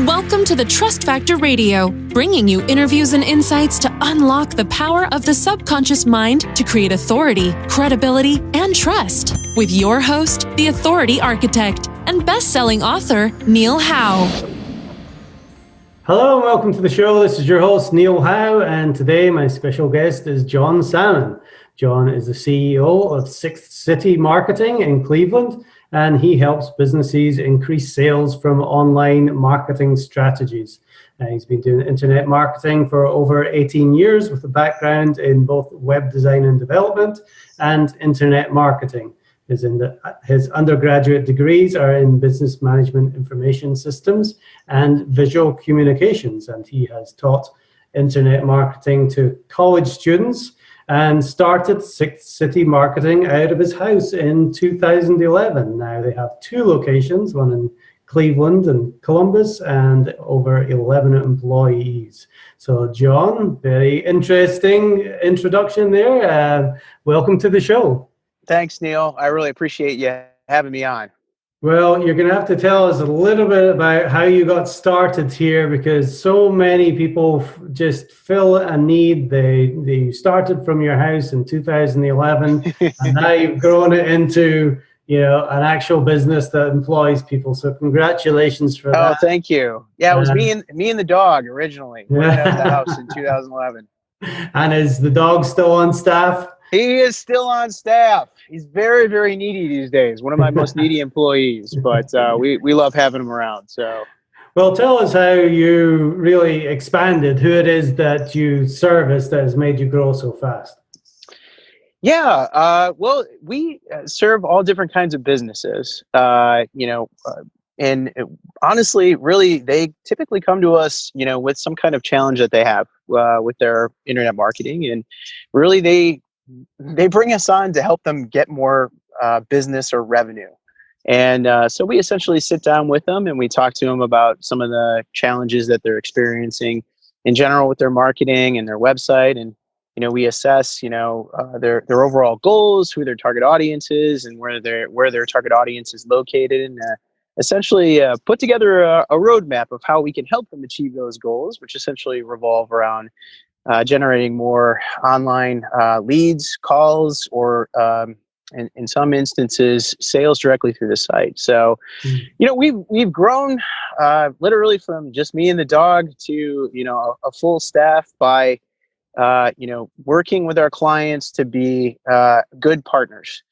Welcome to the Trust Factor Radio, bringing you interviews and insights to unlock the power of the subconscious mind to create authority, credibility, and trust. With your host, the Authority Architect and best-selling author, Neil Howe. Hello and welcome to the show. This is your host, Neil Howe, and today my special guest is John Sammon. John is the CEO of Sixth City Marketing in Cleveland, and he helps businesses increase sales from online marketing strategies. He's been doing internet marketing for over 18 years with a background in both web design and development and internet marketing. His undergraduate degrees are in business management information systems and visual communications, and he has taught internet marketing to college students and started Sixth City Marketing out of his house in 2011. Now they have two locations, one in Cleveland and Columbus, and over 11 employees. So John, very interesting introduction there. Welcome to the show. Thanks, Neil. I really appreciate you having me on. Well, you're going to have to tell us a little bit about how you got started here, because so many people just fill a need. They started from your house in 2011, and now you've grown it into, an actual business that employs people. So congratulations for that. Oh, thank you. Yeah, it was me and the dog originally. We went out of the house in 2011. And is the dog still on staff? He is still on staff. He's very, very needy these days. One of my most needy employees, but we love having him around. So, well, tell us how you really expanded, who it is that you service that has made you grow so fast. Yeah, well, we serve all different kinds of businesses, and honestly, really, they typically come to us, with some kind of challenge that they have with their internet marketing, and really they bring us on to help them get more business or revenue. And so we essentially sit down with them and we talk to them about some of the challenges that they're experiencing in general with their marketing and their website. And, we assess, their overall goals, who their target audience is, and where their target audience is located, and essentially put together a roadmap of how we can help them achieve those goals, which essentially revolve around generating more online leads, calls, or in some instances, sales directly through the site. So, we've grown literally from just me and the dog to a full staff by working with our clients to be good partners.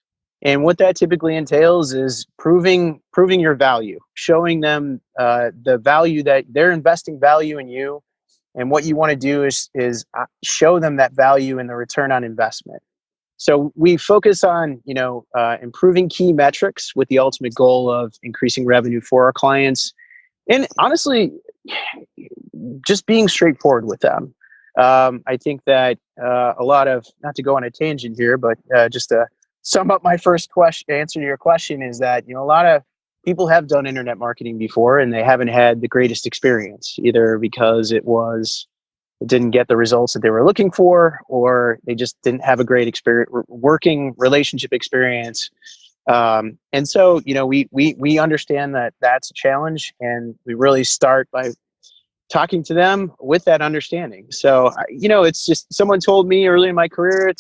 And what that typically entails is proving your value, showing them the value that they're investing value in you. And what you want to do is show them that value in the return on investment. So we focus on, improving key metrics with the ultimate goal of increasing revenue for our clients. And honestly, just being straightforward with them. I think that a lot of, not to go on a tangent here, but just to sum up my first answer to your question is that, a lot of people have done internet marketing before and they haven't had the greatest experience, either because it didn't get the results that they were looking for, or they just didn't have a great working relationship experience. And so, we understand that that's a challenge, and we really start by talking to them with that understanding. So, it's just, someone told me early in my career,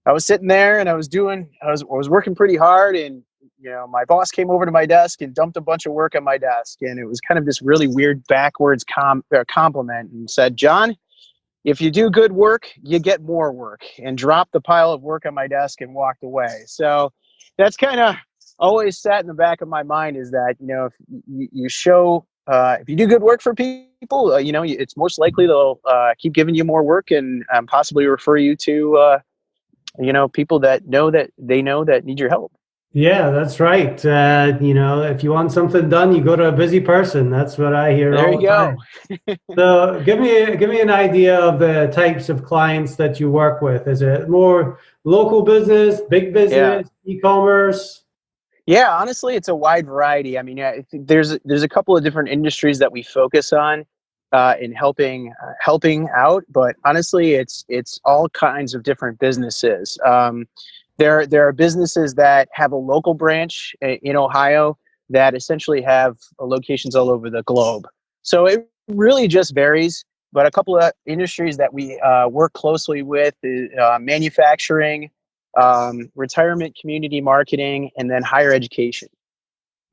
I was sitting there and I was working pretty hard, and my boss came over to my desk and dumped a bunch of work on my desk. And it was kind of this really weird backwards compliment, and said, "John, if you do good work, you get more work," and dropped the pile of work on my desk and walked away. So that's kind of always sat in the back of my mind, is that, if you show, if you do good work for people, it's most likely they'll keep giving you more work and possibly refer you to, people that know that need your help. Yeah, that's right. If you want something done, you go to a busy person. That's what I hear all the time. So give me an idea of the types of clients that you work with. Is it more local business, big business, e-commerce? Yeah, honestly, it's a wide variety. I mean, I think there's a couple of different industries that we focus on in helping out, but honestly, it's all kinds of different businesses. There are businesses that have a local branch in Ohio that essentially have locations all over the globe. So it really just varies. But a couple of industries that we work closely with is manufacturing, retirement community marketing, and then higher education.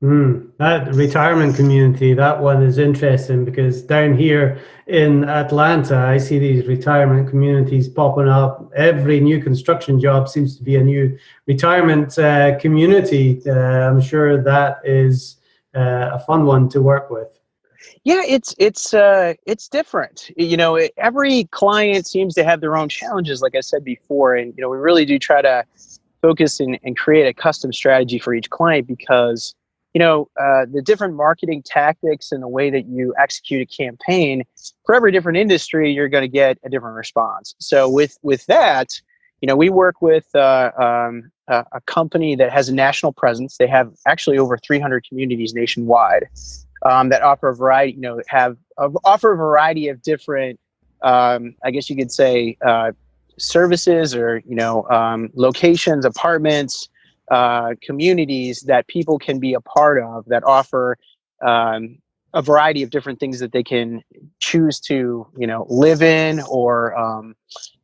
That retirement community, that one is interesting because down here in Atlanta, I see these retirement communities popping up. Every new construction job seems to be a new retirement community. I'm sure that is a fun one to work with. Yeah, it's different. Every client seems to have their own challenges, like I said before, and we really do try to focus and create a custom strategy for each client because the different marketing tactics and the way that you execute a campaign for every different industry, you're going to get a different response. So with that, we work with a company that has a national presence. They have actually over 300 communities nationwide that offer a variety, offer a variety of different, I guess you could say, services or locations, apartments, communities that people can be a part of that offer a variety of different things that they can choose to live in or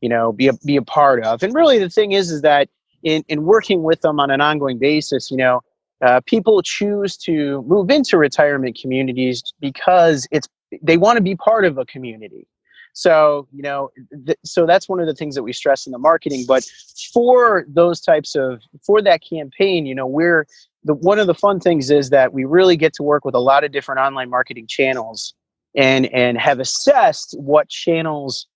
be a part of. And really the thing is that in working with them on an ongoing basis, people choose to move into retirement communities because they want to be part of a community. So, so that's one of the things that we stress in the marketing. But for that campaign, one of the fun things is that we really get to work with a lot of different online marketing channels and have assessed what channels,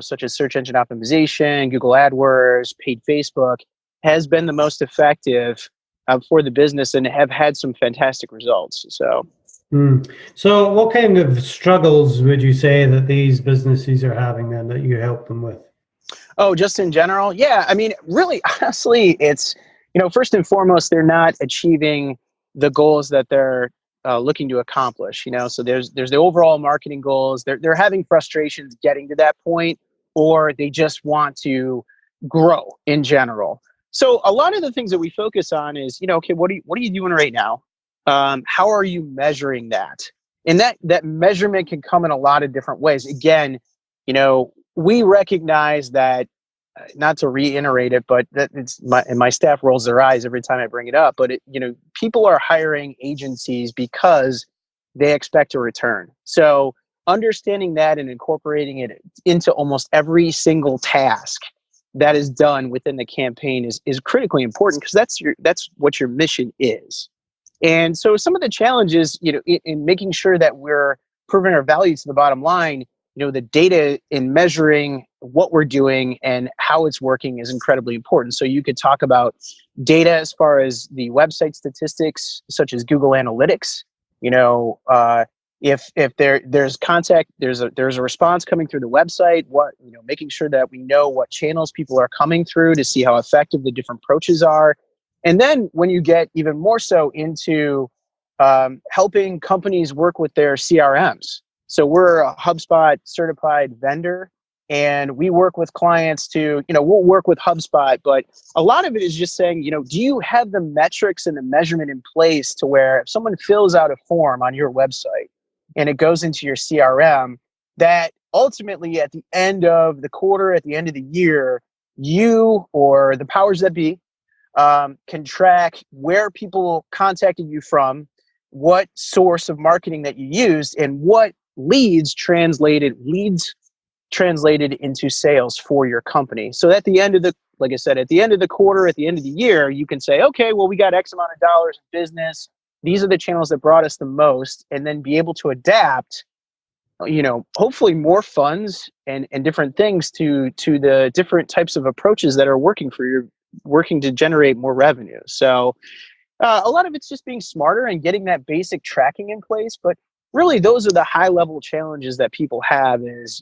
such as search engine optimization, Google AdWords, paid Facebook, has been the most effective for the business and have had some fantastic results. So what kind of struggles would you say that these businesses are having then that you help them with? Oh, just in general? Yeah. I mean, really, honestly, it's, first and foremost, they're not achieving the goals that they're looking to accomplish, so there's the overall marketing goals. They're having frustrations getting to that point, or they just want to grow in general. So a lot of the things that we focus on is, okay, what are you doing right now? How are you measuring that? And that measurement can come in a lot of different ways. Again, we recognize that, not to reiterate it, but that my staff rolls their eyes every time I bring it up. But people are hiring agencies because they expect a return. So understanding that and incorporating it into almost every single task that is done within the campaign is critically important because that's what your mission is. And so some of the challenges, in making sure that we're proving our value to the bottom line, the data in measuring what we're doing and how it's working is incredibly important. So you could talk about data as far as the website statistics, such as Google Analytics. If there's contact, there's a response coming through the website. Making sure that we know what channels people are coming through to see how effective the different approaches are. And then when you get even more so into helping companies work with their CRMs. So we're a HubSpot certified vendor, and we work with clients to, we'll work with HubSpot, but a lot of it is just saying, do you have the metrics and the measurement in place to where if someone fills out a form on your website and it goes into your CRM, that ultimately at the end of the quarter, at the end of the year, you or the powers that be can track where people contacted you from, what source of marketing that you used, and what leads translated into sales for your company. So at the end of like I said, at the end of the quarter, at the end of the year, you can say, okay, well, we got X amount of dollars in business. These are the channels that brought us the most, and then be able to adapt, hopefully more funds and different things to the different types of approaches that are working to generate more revenue. So a lot of it's just being smarter and getting that basic tracking in place. But really, those are the high level challenges that people have is,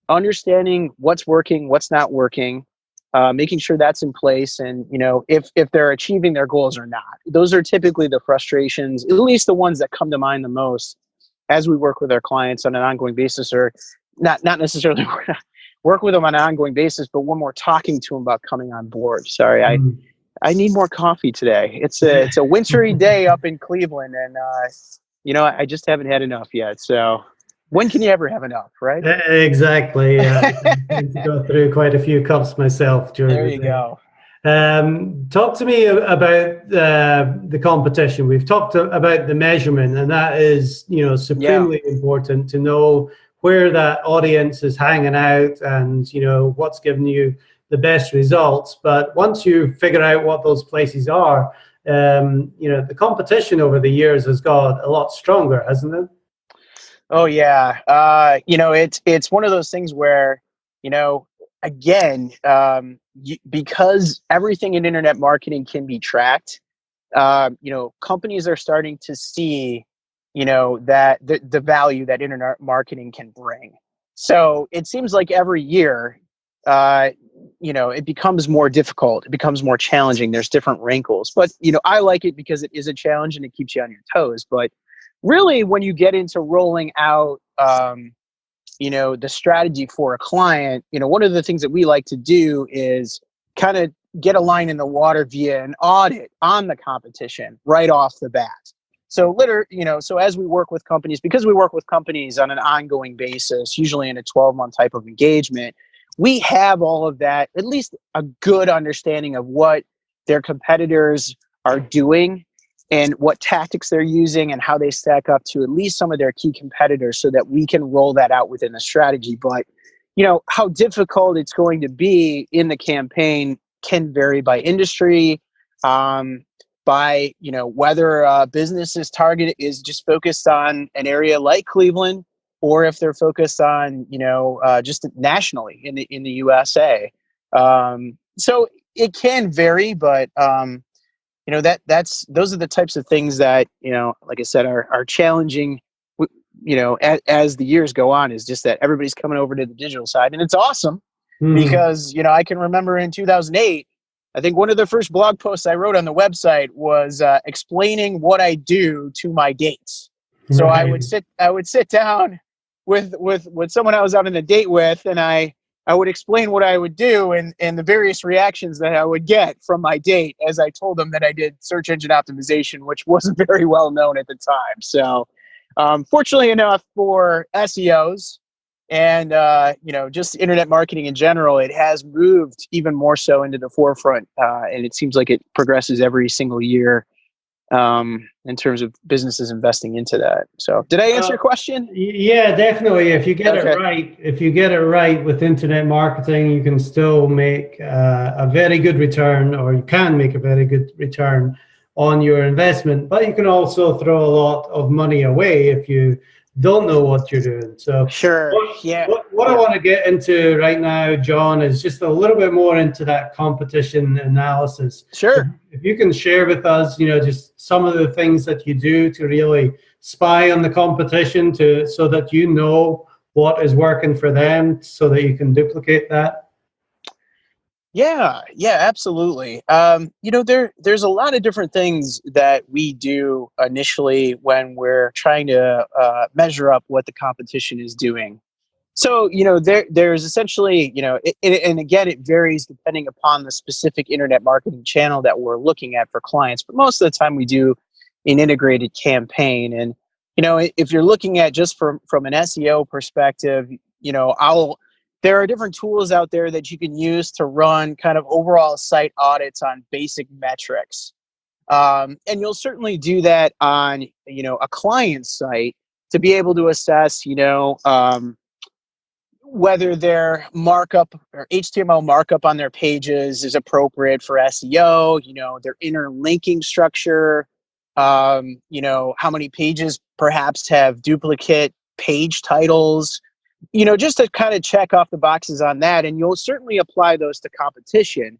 understanding what's working, what's not working, making sure that's in place. And, if they're achieving their goals or not. Those are typically the frustrations, at least the ones that come to mind the most as we work with our clients on an ongoing basis, or not necessarily work with them on an ongoing basis, but when we're talking to them about coming on board. Sorry, I need more coffee today. It's a wintry day up in Cleveland, and I just haven't had enough yet. So when can you ever have enough, right? Exactly. I tend to go through quite a few cups myself during There the you day. go. Talk to me about the competition. We've talked about the measurement, and that is, supremely important to know where that audience is hanging out and, what's giving you the best results. But once you figure out what those places are, the competition over the years has got a lot stronger, hasn't it? Oh yeah. It's one of those things where, again, because everything in internet marketing can be tracked, companies are starting to see, that the value that internet marketing can bring. So it seems like every year, it becomes more difficult. It becomes more challenging. There's different wrinkles, but I like it because it is a challenge and it keeps you on your toes. But really, when you get into rolling out, the strategy for a client, one of the things that we like to do is kind of get a line in the water via an audit on the competition right off the bat. So so as we work with companies, because we work with companies on an ongoing basis, usually in a 12-month type of engagement, we have all of that, at least a good understanding of what their competitors are doing and what tactics they're using and how they stack up to at least some of their key competitors so that we can roll that out within the strategy. But, how difficult it's going to be in the campaign can vary by industry, by, whether a business's target is just focused on an area like Cleveland, or if they're focused on, just nationally in the USA. So it can vary, but, those are the types of things that, like I said, are challenging, as the years go on, is just that everybody's coming over to the digital side. And it's awesome because, I can remember in 2008, I think one of the first blog posts I wrote on the website was explaining what I do to my dates. So Right. I would sit down with someone I was out on a date with, and I would explain what I would do and the various reactions that I would get from my date as I told them that I did search engine optimization, which wasn't very well known at the time. So fortunately enough for SEOs and, just internet marketing in general, it has moved even more so into the forefront. And it seems like it progresses every single year in terms of businesses investing into that. So did I answer your question? Yeah, definitely. If you get it right with internet marketing, you can still make a very good return, or you can make a very good return on your investment, but you can also throw a lot of money away if you don't know what you're doing. So sure. What I want to get into right now, John, is just a little bit more into that competition analysis. Sure. If you can share with us, just some of the things that you do to really spy on the competition so that you know what is working for them so that you can duplicate that. Yeah, absolutely. There's a lot of different things that we do initially when we're trying to measure up what the competition is doing. So, there's essentially, and again, it varies depending upon the specific internet marketing channel that we're looking at for clients. But most of the time we do an integrated campaign. And, if you're looking at just from an SEO perspective, there are different tools out there that you can use to run kind of overall site audits on basic metrics. And you'll certainly do that on, a client site to be able to assess, whether their markup or HTML markup on their pages is appropriate for SEO, their inner linking structure, how many pages perhaps have duplicate page titles, just to kind of check off the boxes on that. And you'll certainly apply those to competition.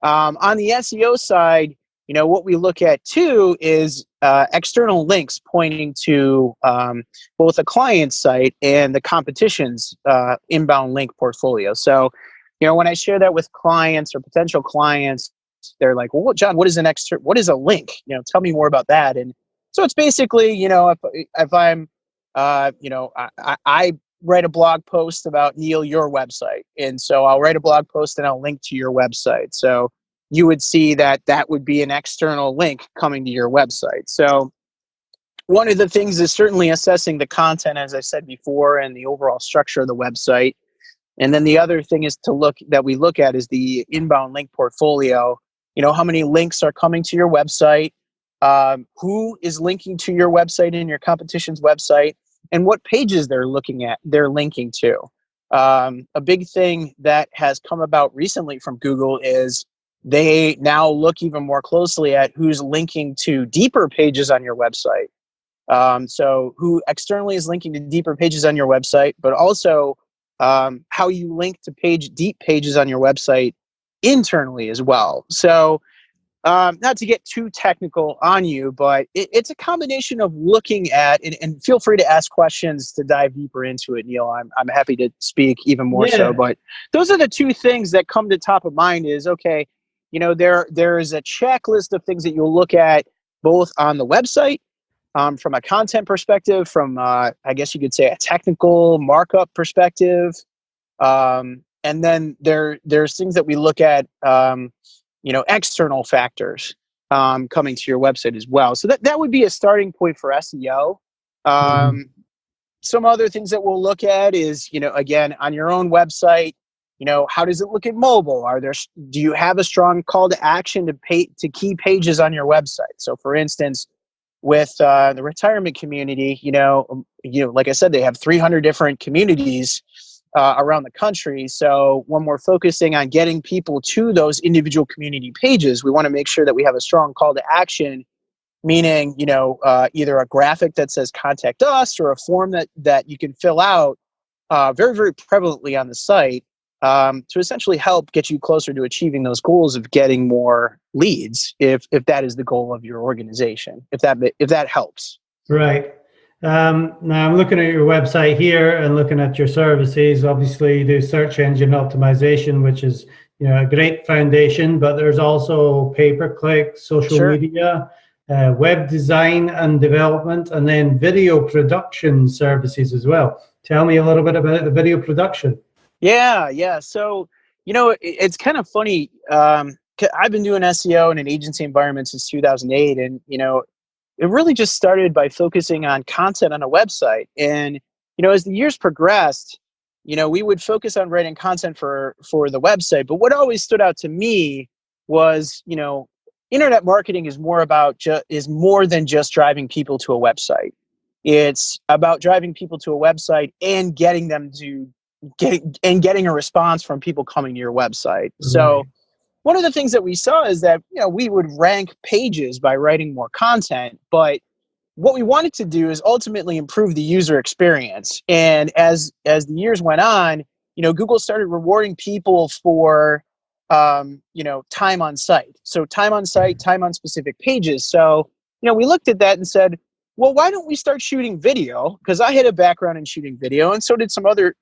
On the SEO side, what we look at too is external links pointing to both the client site and the competition's inbound link portfolio. So, when I share that with clients or potential clients, they're like, "Well, John, what is a link? Tell me more about that." And so it's basically, if I'm, I write a blog post about Neil, your website, and so I'll write a blog post and I'll link to your website. So you would see that that would be an external link coming to your website. So one of the things is certainly assessing the content, as I said before, and the overall structure of the website. And then the other thing is we look at is the inbound link portfolio. How many links are coming to your website, who is linking to your website and your competition's website, and what pages they're linking to. A big thing that has come about recently from Google is they now look even more closely at who's linking to deeper pages on your website. So who externally is linking to deeper pages on your website, but also how you link to deep pages on your website internally as well. So not to get too technical on you, but it's a combination of looking at, and feel free to ask questions to dive deeper into it, Neil. I'm happy to speak even more so, but those are the two things that come to top of mind is, okay, there is a checklist of things that you'll look at both on the website, from a content perspective, from I guess you could say a technical markup perspective, and then there's things that we look at, external factors coming to your website as well. So that would be a starting point for SEO. Some other things that we'll look at is, again, on your own website, how does it look at mobile? Do you have a strong call to action to key pages on your website? So for instance, with the retirement community, like I said, they have 300 different communities around the country. So when we're focusing on getting people to those individual community pages, we want to make sure that we have a strong call to action, meaning, either a graphic that says contact us or a form that you can fill out very, very prevalently on the site to essentially help get you closer to achieving those goals of getting more leads, if that is the goal of your organization, if that helps. Right. Now I'm looking at your website here and looking at your services. Obviously, you do search engine optimization, which is a great foundation, but there's also pay-per-click, social media, web design and development, and then video production services as well. Tell me a little bit about the video production. Yeah. So, it's kind of funny. I've been doing SEO in an agency environment since 2008, and it really just started by focusing on content on a website. And as the years progressed, we would focus on writing content for the website. But what always stood out to me was, internet marketing is more than just driving people to a website. It's about driving people to a website and getting a response from people coming to your website. Mm-hmm. So one of the things that we saw is that, we would rank pages by writing more content, but what we wanted to do is ultimately improve the user experience. And as the years went on, Google started rewarding people for, time on site. So time on site, time on specific pages. So, we looked at that and said, well, why don't we start shooting video? Because I had a background in shooting video, and so did some other,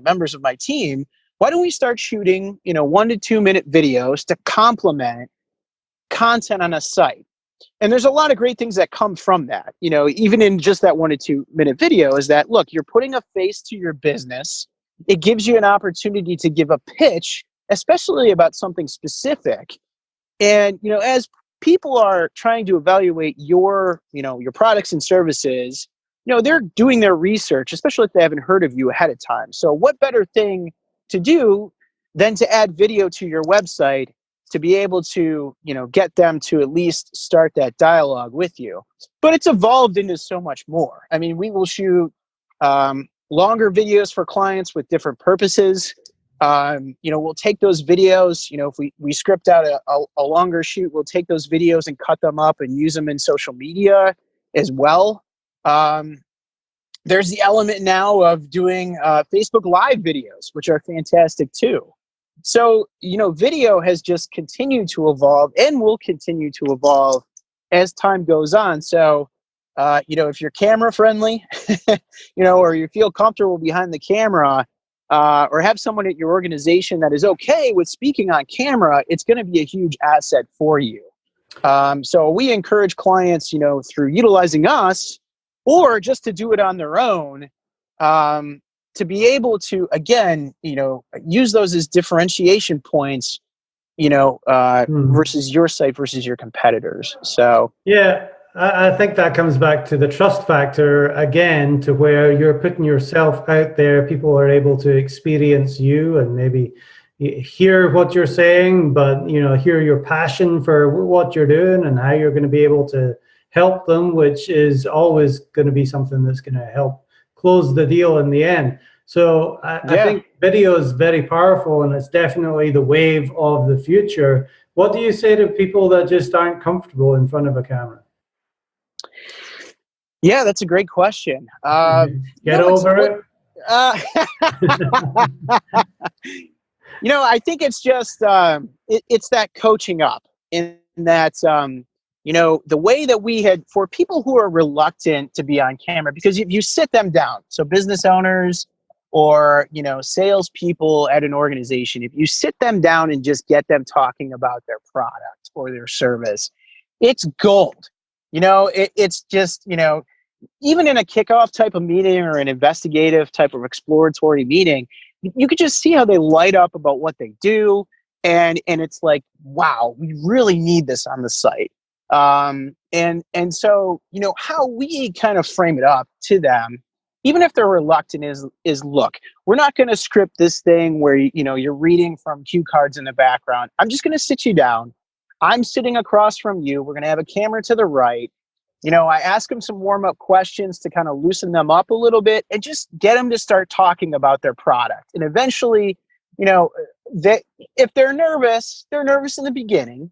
members of my team. Why don't we start shooting, 1 to 2 minute videos to complement content on a site? And there's a lot of great things that come from that. Even in just that 1 to 2 minute video is that, look, you're putting a face to your business. It gives you an opportunity to give a pitch, especially about something specific. And, as people are trying to evaluate your products and services, they're doing their research, especially if they haven't heard of you ahead of time. So what better thing to do than to add video to your website to be able to, get them to at least start that dialogue with you. But it's evolved into so much more. I mean, we will shoot longer videos for clients with different purposes. We'll take those videos, if we script out a longer shoot, we'll take those videos and cut them up and use them in social media as well. There's the element now of doing Facebook Live videos, which are fantastic too. So, video has just continued to evolve and will continue to evolve as time goes on. So, if you're camera friendly, or you feel comfortable behind the camera, or have someone at your organization that is okay with speaking on camera, it's going to be a huge asset for you. So we encourage clients, through utilizing us or just to do it on their own, to be able to, again, use those as differentiation points versus your site versus your competitors. So yeah, I think that comes back to the trust factor again, to where you're putting yourself out there. People are able to experience you and maybe hear what you're saying, but hear your passion for what you're doing and how you're going to be able to help them, which is always going to be something that's going to help close the deal in the end. So I think video is very powerful, and it's definitely the wave of the future. What do you say to people that just aren't comfortable in front of a camera? Yeah, that's a great question. Get over it. I think it's just it's that coaching up, in that the way that we had, for people who are reluctant to be on camera, because if you sit them down, so business owners or salespeople at an organization, if you sit them down and just get them talking about their product or their service, it's gold. It's just even in a kickoff type of meeting or an investigative type of exploratory meeting, you could just see how they light up about what they do. And it's like, wow, we really need this on the site. And so, how we kind of frame it up to them, even if they're reluctant, is look, we're not going to script this thing where, you're reading from cue cards in the background. I'm just going to sit you down. I'm sitting across from you. We're going to have a camera to the right. I ask them some warm-up questions to kind of loosen them up a little bit and just get them to start talking about their product. And eventually, if they're nervous in the beginning,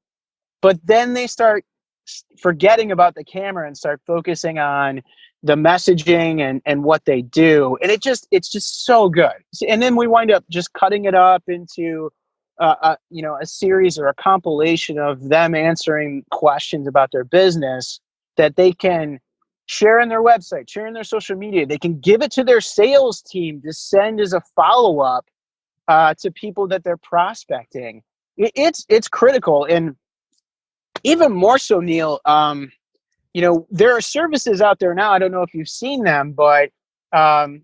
but then they start forgetting about the camera and start focusing on the messaging and what they do. And it's just so good. And then we wind up just cutting it up into a series or a compilation of them answering questions about their business that they can share in their website, share in their social media. They can give it to their sales team to send as a follow-up to people that they're prospecting. It's critical. And even more so, Neil, there are services out there now, I don't know if you've seen them, but HubSpot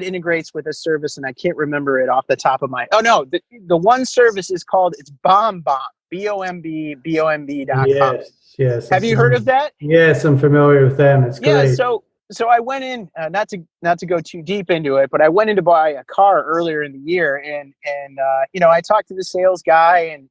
integrates with a service, and I can't remember it off the top of my, the one service is called, it's BombBomb, BOMB.com. Yes. Have you heard of that? Yes, I'm familiar with them. It's great. Yeah, so I went in, not to go too deep into it, but I went in to buy a car earlier in the year, and I talked to the sales guy, and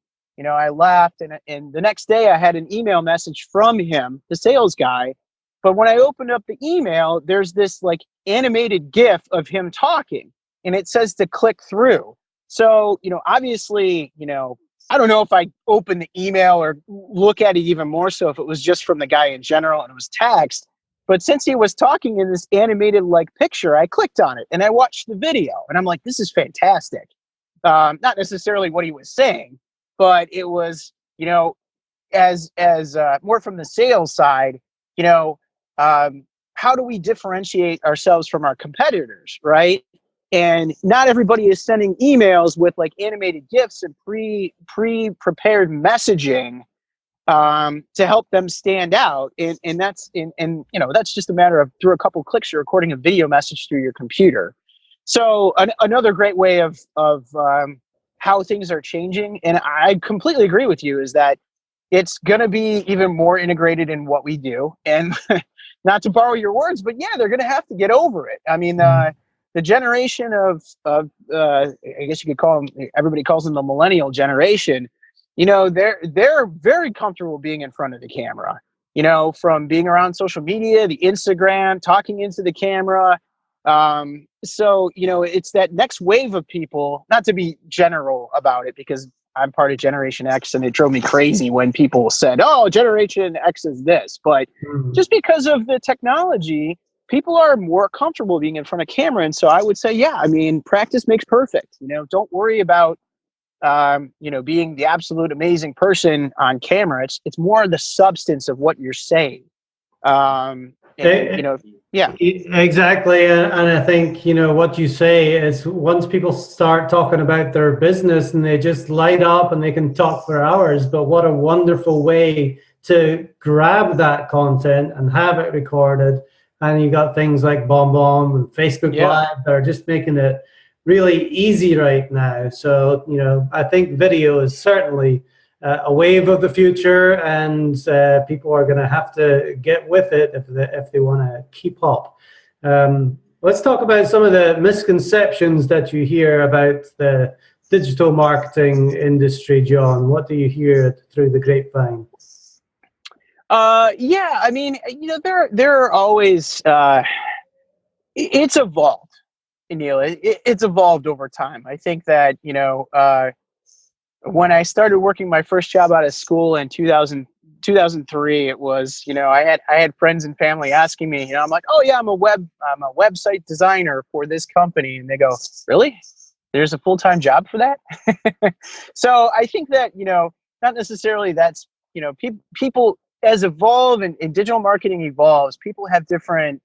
I left, and the next day I had an email message from him, the sales guy. But when I opened up the email, there's this like animated GIF of him talking, and it says to click through. So, obviously, I don't know if I opened the email or look at it even more so if it was just from the guy in general and it was text. But since he was talking in this animated like picture, I clicked on it and I watched the video, and I'm like, this is fantastic. Not necessarily what he was saying, but it was, as more from the sales side, how do we differentiate ourselves from our competitors, right? And not everybody is sending emails with like animated GIFs and pre-prepared messaging to help them stand out. And that's that's just a matter of, through a couple clicks, you're recording a video message through your computer. So another great way of how things are changing, and I completely agree with you, is that it's going to be even more integrated in what we do. And not to borrow your words, but yeah, they're going to have to get over it. I mean, the generation of I guess you could call them, everybody calls them the millennial generation. They're very comfortable being in front of the camera. From being around social media, the Instagram, talking into the camera. So it's that next wave of people. Not to be general about it, because I'm part of Generation X, and it drove me crazy when people said, "Oh, Generation X is this." But just because of the technology, people are more comfortable being in front of camera. And so I would say, yeah, I mean, practice makes perfect. Don't worry about, being the absolute amazing person on camera. It's more the substance of what you're saying. Yeah. Exactly. And I think, what you say is, once people start talking about their business and they just light up and they can talk for hours, but what a wonderful way to grab that content and have it recorded. And you got things like BombBomb and Facebook Live that are just making it really easy right now. So, I think video is certainly a wave of the future, and people are going to have to get with it if they want to keep up. Let's talk about some of the misconceptions that you hear about the digital marketing industry, John. What do you hear through the grapevine? Yeah, I mean, there are always, it's evolved, Neil. It's evolved over time. I think that, when I started working my first job out of school in 2003, it was, I had friends and family asking me, I'm like, oh yeah, I'm a website designer for this company. And they go, really? There's a full-time job for that? So I think that, not necessarily that's, people as evolve and digital marketing evolves, people have different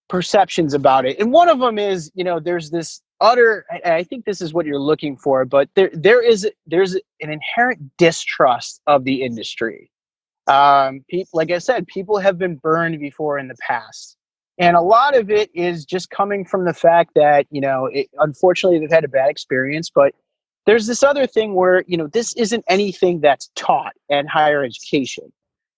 perceptions about it. And one of them is, there's this I think this is what you're looking for, but there's an inherent distrust of the industry. People, like I said, people have been burned before in the past. And a lot of it is just coming from the fact that, unfortunately they've had a bad experience, but there's this other thing where, this isn't anything that's taught in higher education.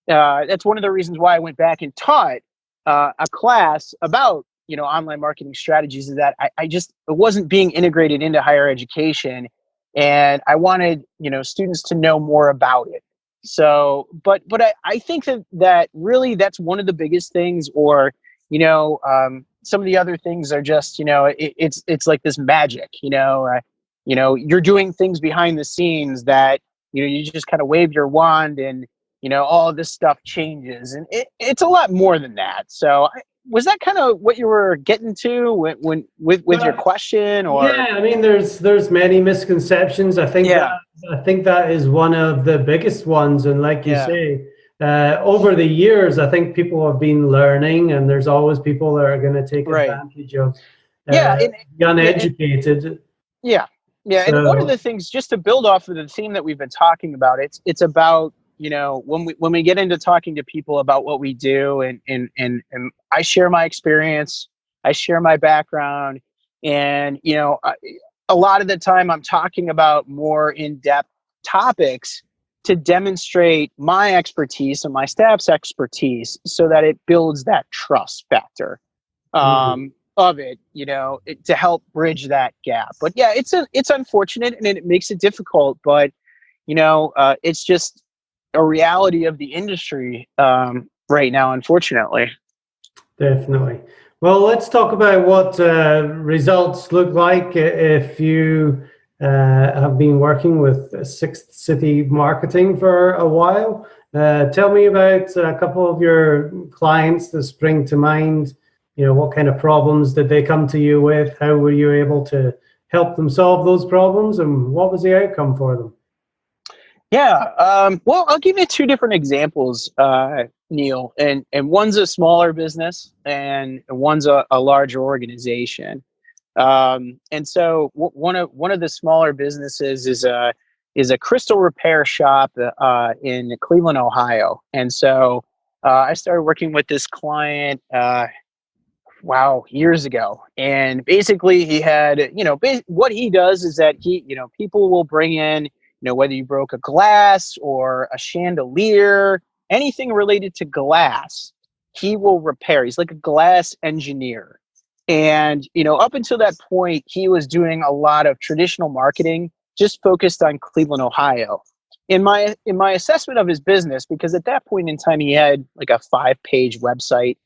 That's one of the reasons why I went back and taught a class about, online marketing strategies, is that it wasn't being integrated into higher education. And I wanted, students to know more about it. So, but I think that really that's one of the biggest things, or, some of the other things are just, it's like this magic, you're doing things behind the scenes that, you just kind of wave your wand and, all of this stuff changes, and it's a lot more than that. So was that kind of what you were getting to with your question? Or yeah, I mean, there's many misconceptions. I think that is one of the biggest ones. And like you say, over the years, I think people have been learning, and there's always people that are going to take advantage of the uneducated. And one of the things, just to build off of the theme that we've been talking about, it's about, when we get into talking to people about what we do, and I share my experience, I share my background, and, a lot of the time I'm talking about more in-depth topics to demonstrate my expertise and my staff's expertise, so that it builds that trust factor of it, to help bridge that gap. But yeah, it's unfortunate, and it makes it difficult, but, it's just a reality of the industry right now, unfortunately. Definitely. Well, let's talk about what results look like if you have been working with Sixth City Marketing for a while. Tell me about a couple of your clients that spring to mind. What kind of problems did they come to you with? How were you able to help them solve those problems, and what was the outcome for them? Yeah. Well, I'll give you two different examples, Neil, and one's a smaller business and one's a larger organization. And so one of the smaller businesses is a crystal repair shop in Cleveland, Ohio. And so I started working with this client years ago. And basically he had, what he does is that people will bring in, whether you broke a glass or a chandelier, anything related to glass, he will repair. He's like a glass engineer. And, up until that point, he was doing a lot of traditional marketing, just focused on Cleveland, Ohio. In my assessment of his business, because at that point in time, he had like a 5-page website,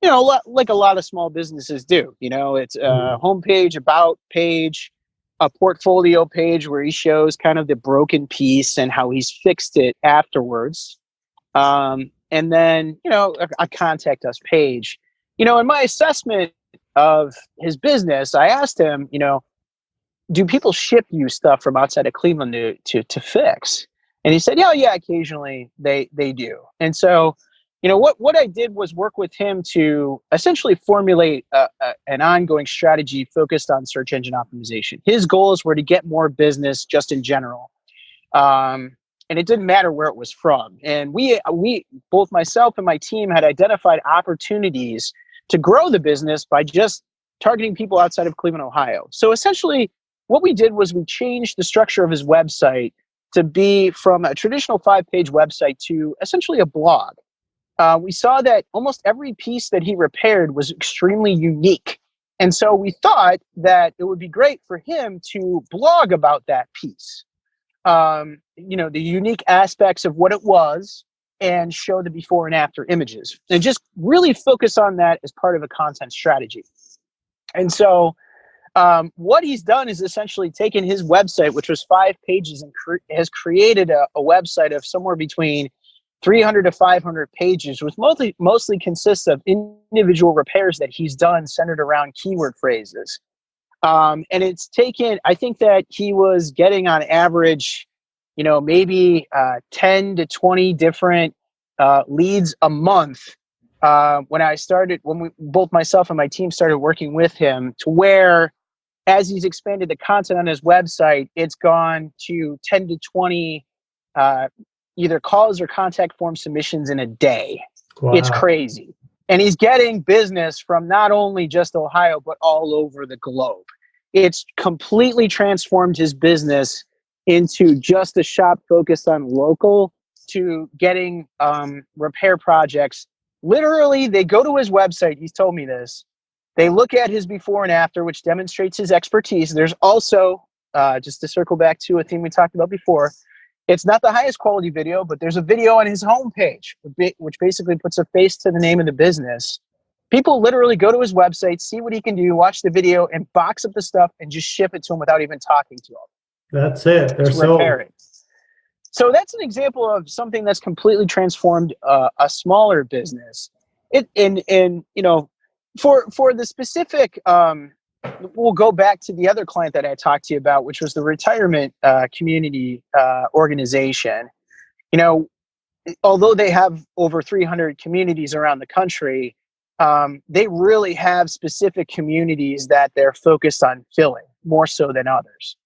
like a lot of small businesses do. It's a homepage, about page, a portfolio page where he shows kind of the broken piece and how he's fixed it afterwards. And then, a contact us page. In my assessment of his business, I asked him, do people ship you stuff from outside of Cleveland to fix? And he said, yeah, occasionally they do. And so, what I did was work with him to essentially formulate an ongoing strategy focused on search engine optimization. His goals were to get more business just in general. And it didn't matter where it was from. And we both myself and my team had identified opportunities to grow the business by just targeting people outside of Cleveland, Ohio. So essentially, what we did was we changed the structure of his website to be from a traditional 5-page website to essentially a blog. We saw that almost every piece that he repaired was extremely unique. And so we thought that it would be great for him to blog about that piece. The unique aspects of what it was and show the before and after images. And just really focus on that as part of a content strategy. And so what he's done is essentially taken his website, which was 5 pages, and has created a website of somewhere between 300 to 500 pages, which mostly consists of individual repairs that he's done centered around keyword phrases. And it's taken, I think that he was getting on average, maybe 10 to 20 different leads a month when both myself and my team started working with him, to where as he's expanded the content on his website, it's gone to 10 to 20 either calls or contact form submissions in a day. Wow. It's crazy. And he's getting business from not only just Ohio, but all over the globe. It's completely transformed his business into just a shop focused on local, to getting repair projects. Literally, they go to his website. He's told me this. They look at his before and after, which demonstrates his expertise. There's also, just to circle back to a theme we talked about before, it's not the highest quality video, but there's a video on his homepage, which basically puts a face to the name of the business. People literally go to his website, see what he can do, watch the video, and box up the stuff and just ship it to him without even talking to him. That's it. They're repair it. So that's an example of something that's completely transformed a smaller business. For the specific, we'll go back to the other client that I talked to you about, which was the retirement community organization. Although they have over 300 communities around the country, they really have specific communities that they're focused on filling more so than others.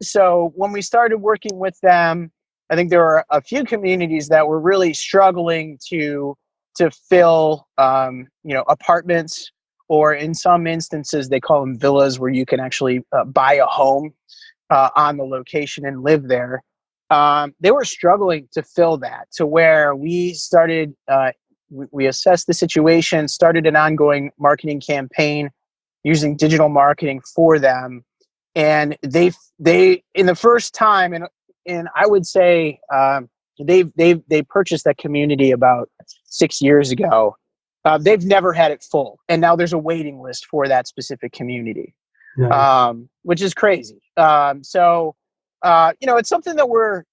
So when we started working with them, I think there were a few communities that were really struggling to fill, apartments, or in some instances, they call them villas, where you can actually buy a home on the location and live there. They were struggling to fill that, to where we started, we assessed the situation, started an ongoing marketing campaign using digital marketing for them. And they in the first time, and I would say they purchased that community about 6 years ago. They've never had it full, and now there's a waiting list for that specific community, nice. Which is crazy. It's something that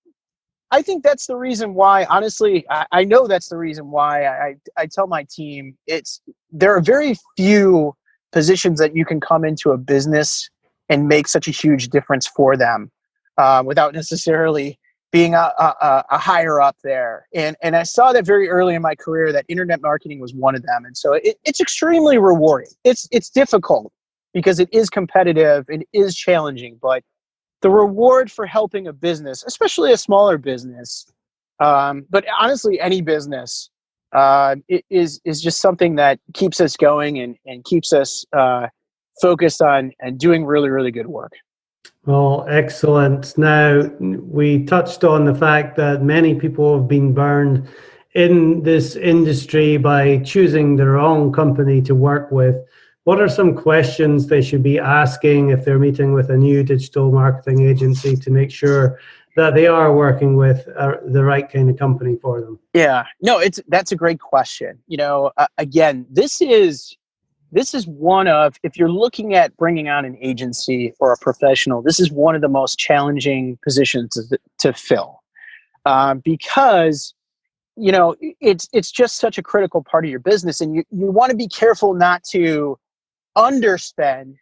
I think that's the reason why, honestly, I know that's the reason why I tell my team, there are very few positions that you can come into a business and make such a huge difference for them without necessarily being a higher up there. And I saw that very early in my career, that internet marketing was one of them. And so it's extremely rewarding. It's difficult because it is competitive, it is challenging, but the reward for helping a business, especially a smaller business, but honestly, any business, it is just something that keeps us going and keeps us focused on and doing really, really good work. Well, excellent. Now, we touched on the fact that many people have been burned in this industry by choosing the wrong company to work with. What are some questions they should be asking if they're meeting with a new digital marketing agency to make sure that they are working with the right kind of company for them? Yeah, no, that's a great question. Again, this is one of, if you're looking at bringing on an agency or a professional, this is one of the most challenging positions to fill because, it's just such a critical part of your business. And you want to be careful not to underspend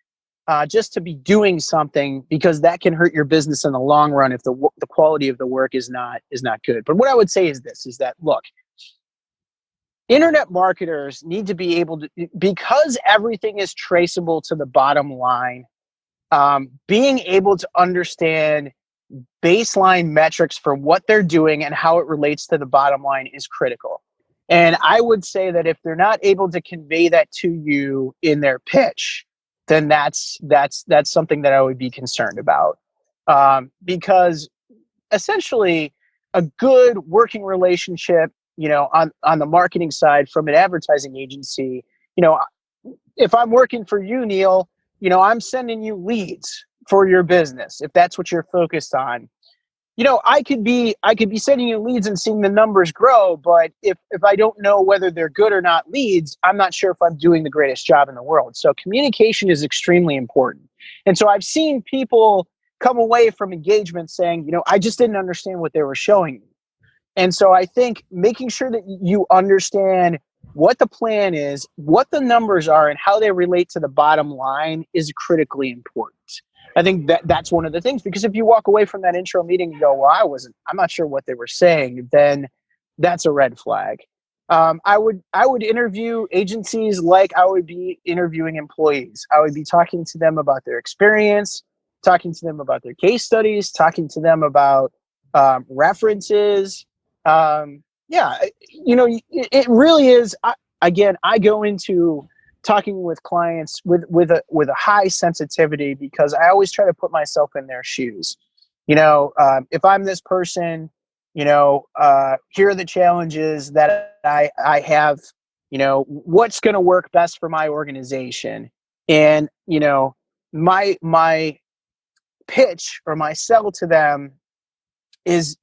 just to be doing something, because that can hurt your business in the long run if the quality of the work is not good. But what I would say is that, look, internet marketers need to be able to, because everything is traceable to the bottom line, being able to understand baseline metrics for what they're doing and how it relates to the bottom line is critical. And I would say that if they're not able to convey that to you in their pitch, then that's something that I would be concerned about. Because essentially a good working relationship, on the marketing side from an advertising agency, if I'm working for you, Neil, I'm sending you leads for your business, if that's what you're focused on. I could be sending you leads and seeing the numbers grow, but if I don't know whether they're good or not leads, I'm not sure if I'm doing the greatest job in the world. So communication is extremely important. And so I've seen people come away from engagement saying, I just didn't understand what they were showing me. And so I think making sure that you understand what the plan is, what the numbers are, and how they relate to the bottom line is critically important. I think that's one of the things, because if you walk away from that intro meeting and go, well, I'm not sure what they were saying, then that's a red flag. I would interview agencies like I would be interviewing employees. I would be talking to them about their experience, talking to them about their case studies, talking to them about references. It really is. I go into talking with clients with a high sensitivity, because I always try to put myself in their shoes. If I'm this person, here are the challenges that I have, what's going to work best for my organization. And, my pitch or my sell to them is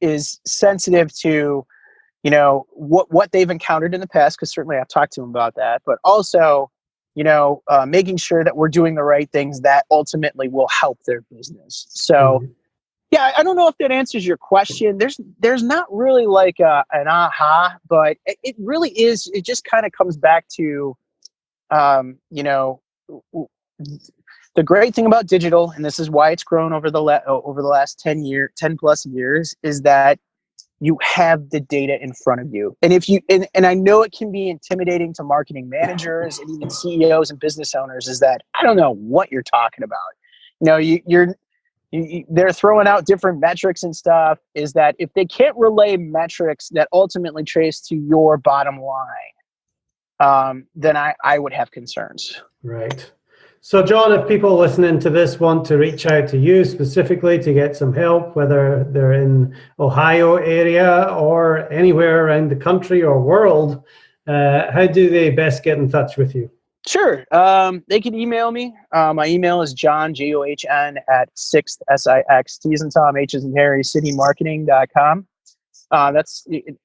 sensitive to, what they've encountered in the past, because certainly I've talked to them about that, but also, making sure that we're doing the right things that ultimately will help their business. So, yeah, I don't know if that answers your question. There's not really like an aha, but it really is. It just kind of comes back to, the great thing about digital, and this is why it's grown over the last 10 plus years, is that you have the data in front of you. And if you, and I know it can be intimidating to marketing managers and even CEOs and business owners, is that I don't know what you're talking about. They're throwing out different metrics and stuff. Is that if they can't relay metrics that ultimately trace to your bottom line, then I would have concerns. Right. So, John, if people listening to this want to reach out to you specifically to get some help, whether they're in Ohio area or anywhere around the country or world, how do they best get in touch with you? Sure. They can email me. My email is John, JOHN, at sixth, SIX, T as in Tom, H as in Harry, citymarketing.com.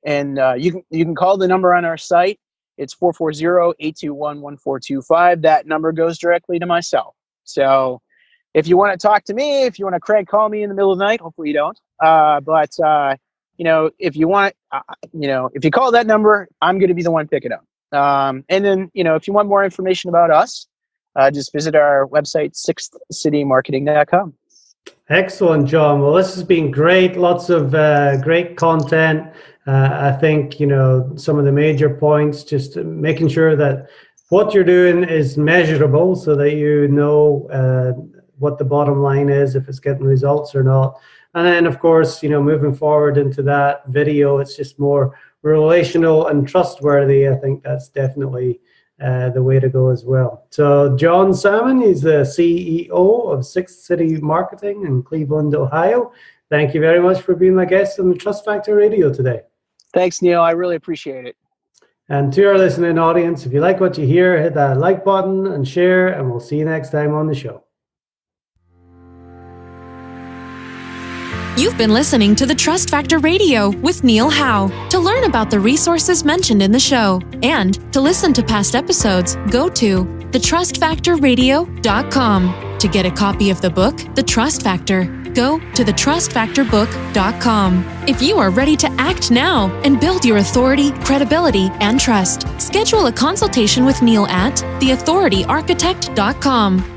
You can call the number on our site. It's 440-821-1425. That number goes directly to myself. So if you want to talk to me, if you want to call me in the middle of the night, hopefully you don't. If you want, if you call that number, I'm going to be the one picking up. And then, if you want more information about us, just visit our website, sixthcitymarketing.com. Excellent, John. Well, this has been great. Lots of great content. I think, some of the major points, just making sure that what you're doing is measurable so that you know what the bottom line is, if it's getting results or not. And then, of course, moving forward into that video, it's just more relational and trustworthy. I think that's definitely the way to go as well. So John Sammon, he's the CEO of Sixth City Marketing in Cleveland, Ohio. Thank you very much for being my guest on the Trust Factor Radio today. Thanks, Neil. I really appreciate it. And to our listening audience, if you like what you hear, hit that like button and share, and we'll see you next time on the show. You've been listening to the Trust Factor Radio with Neil Howe. To learn about the resources mentioned in the show and to listen to past episodes, go to thetrustfactorradio.com. To get a copy of the book, The Trust Factor, go to thetrustfactorbook.com. If you are ready to act now and build your authority, credibility, and trust, schedule a consultation with Neil at theauthorityarchitect.com.